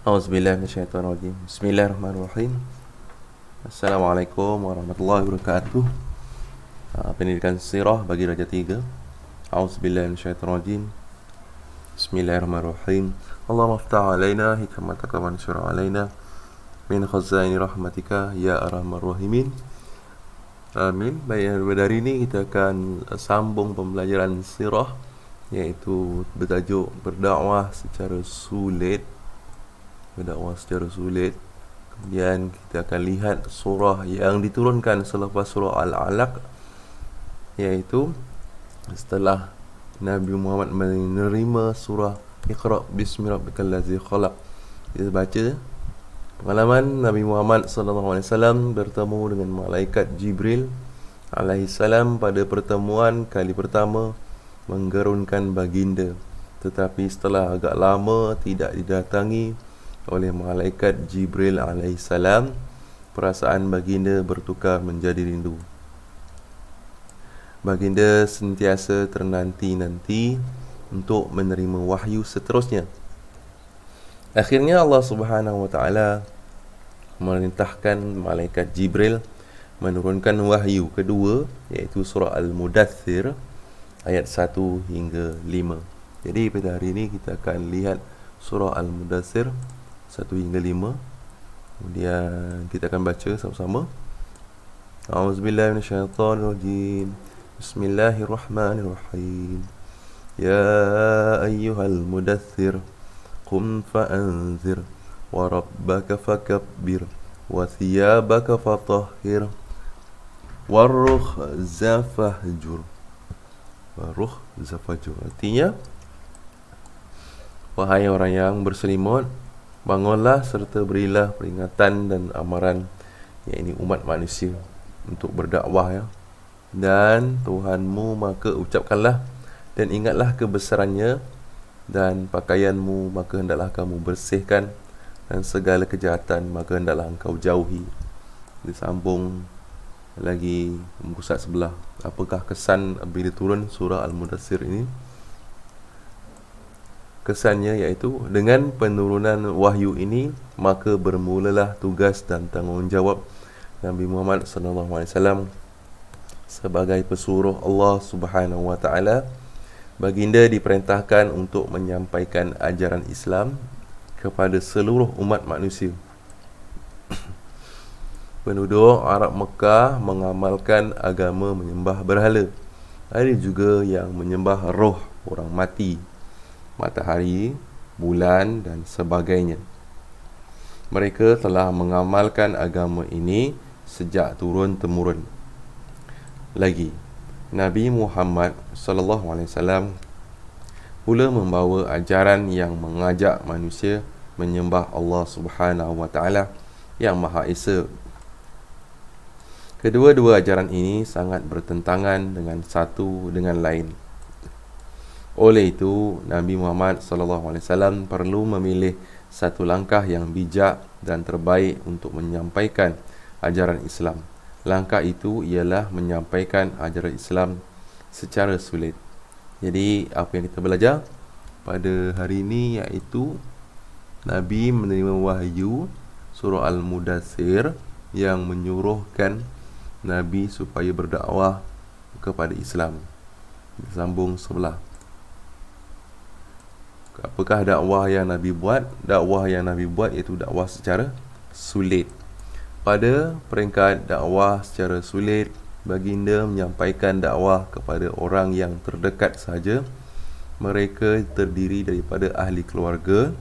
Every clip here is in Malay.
Auzubillahi minasyaitonirrajim. Bismillahirrahmanirrahim. Assalamualaikum warahmatullahi wabarakatuh. Pendidikan sirah bagi darjah 3. Auzubillahi minasyaitonirrajim. Bismillahirrahmanirrahim. Allahumma iftah alaina hikmataka wa ansur alaina min khazaini rahmatika ya arhamar rahimin. Amin. Baik, pada hari ini kita akan sambung pembelajaran sirah, iaitu bertajuk berdakwah secara sulit. Kemudian kita akan lihat surah yang diturunkan selepas surah Al-Alaq, iaitu setelah Nabi Muhammad menerima surah Iqra bismi rabbikal ladzi khalaq. Kita baca pengalaman Nabi Muhammad SAW bertemu dengan malaikat Jibril alaihissalam pada pertemuan kali pertama menggerunkan baginda, tetapi setelah agak lama tidak didatangi oleh malaikat Jibril alaihissalam, perasaan baginda bertukar menjadi rindu. Baginda sentiasa ternanti-nanti untuk menerima wahyu seterusnya. Akhirnya Allah Subhanahu wa taala memerintahkan malaikat Jibril menurunkan wahyu kedua, iaitu surah Al-Mudaththir ayat 1 hingga 5. Jadi pada hari ini kita akan lihat surah Al-Mudaththir 1 hingga 5. Kemudian kita akan baca sama-sama. A'udzubillahi minasyaitonirrajim. Bismillahirrahmanirrahim. Ya ayyuhal mudaththir qum fa'anzir wa rabbaka fakabbir wa thiyabaka fatahhir warrukhza fahjur. Artinya, wahai orang yang berselimut, bangunlah serta berilah peringatan dan amaran, yakni umat manusia, untuk berdakwah, ya. Dan Tuhanmu, maka ucapkanlah dan ingatlah kebesarannya, dan pakaianmu maka hendaklah kamu bersihkan, dan segala kejahatan maka hendaklah engkau jauhi. Disambung lagi muka surat sebelah. Apakah kesan bila turun surah Al-Mudaththir ini? Kesannya iaitu dengan penurunan wahyu ini, maka bermulalah tugas dan tanggungjawab Nabi Muhammad SAW sebagai pesuruh Allah Subhanahu wa taala. Baginda diperintahkan untuk menyampaikan ajaran Islam kepada seluruh umat manusia. Penduduk Arab Mekah mengamalkan agama menyembah berhala. Ada juga yang menyembah roh orang mati, matahari, bulan dan sebagainya. Mereka telah mengamalkan agama ini sejak turun-temurun. Lagi, Nabi Muhammad SAW pula membawa ajaran yang mengajak manusia menyembah Allah Subhanahu wa taala yang Maha Esa. Kedua-dua ajaran ini sangat bertentangan dengan satu dengan lain. Oleh itu, Nabi Muhammad SAW perlu memilih satu langkah yang bijak dan terbaik untuk menyampaikan ajaran Islam. Langkah itu ialah menyampaikan ajaran Islam secara sulit. Jadi, apa yang kita belajar pada hari ini iaitu Nabi menerima wahyu surah Al-Mudaththir yang menyuruhkan Nabi supaya berdakwah kepada Islam. Sambung sebelah. Apakah dakwah yang Nabi buat? Dakwah yang Nabi buat iaitu dakwah secara sulit. Pada peringkat dakwah secara sulit, baginda menyampaikan dakwah kepada orang yang terdekat sahaja. Mereka terdiri daripada ahli keluarga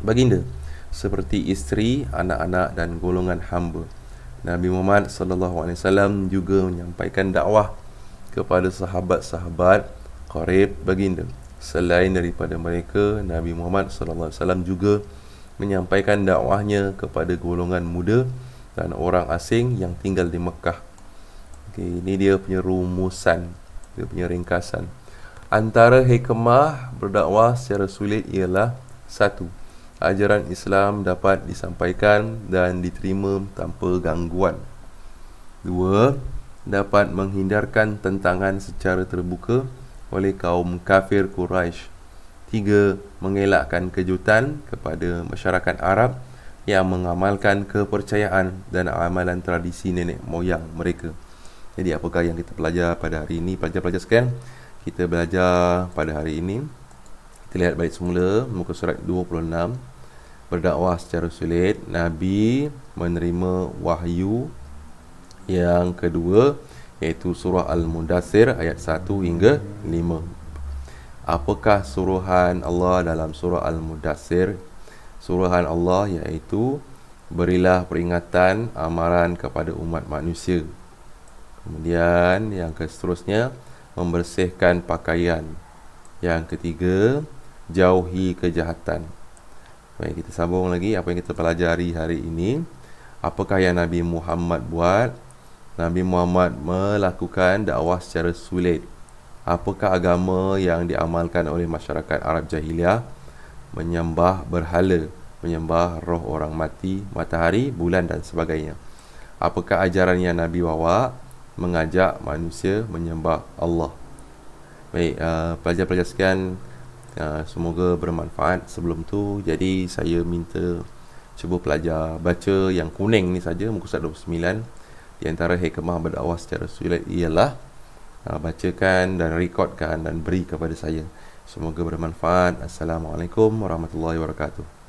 baginda, seperti isteri, anak-anak dan golongan hamba. Nabi Muhammad SAW juga menyampaikan dakwah kepada sahabat-sahabat qarib baginda. Selain daripada mereka, Nabi Muhammad SAW juga menyampaikan dakwahnya kepada golongan muda dan orang asing yang tinggal di Mekah. Okey, ini dia punya rumusan, dia punya ringkasan. Antara hikmah berdakwah secara sulit ialah: 1. Ajaran Islam dapat disampaikan dan diterima tanpa gangguan. 2. Dapat menghindarkan tentangan secara terbuka oleh kaum kafir Quraisy. 3. Mengelakkan kejutan kepada masyarakat Arab yang mengamalkan kepercayaan dan amalan tradisi nenek moyang mereka. Jadi apakah yang kita belajar pada hari ini, pelajar-pelajar sekalian? Kita belajar pada hari ini, kita lihat balik semula muka surat 26. Berdakwah secara sulit, Nabi menerima wahyu yang kedua, iaitu surah Al-Mudaththir ayat 1 hingga 5. Apakah suruhan Allah dalam surah Al-Mudaththir? Suruhan Allah iaitu berilah peringatan amaran kepada umat manusia. Kemudian yang seterusnya, membersihkan pakaian. Yang ketiga, jauhi kejahatan. Baik, kita sambung lagi apa yang kita pelajari hari ini. Apakah yang Nabi Muhammad buat? Nabi Muhammad melakukan dakwah secara sulit. Apakah agama yang diamalkan oleh masyarakat Arab Jahiliyah? Menyembah berhala, menyembah roh orang mati, matahari, bulan dan sebagainya. Apakah ajaran yang Nabi bawa? Mengajak manusia menyembah Allah. Baik, pelajar-pelajar sekalian, semoga bermanfaat. Sebelum tu, jadi saya minta cuba pelajar baca yang kuning ni saja, muka surat 29. Di antara hikmah berdakwah secara sulit ialah bacakan dan rekodkan dan beri kepada saya. Semoga bermanfaat. Assalamualaikum warahmatullahi wabarakatuh.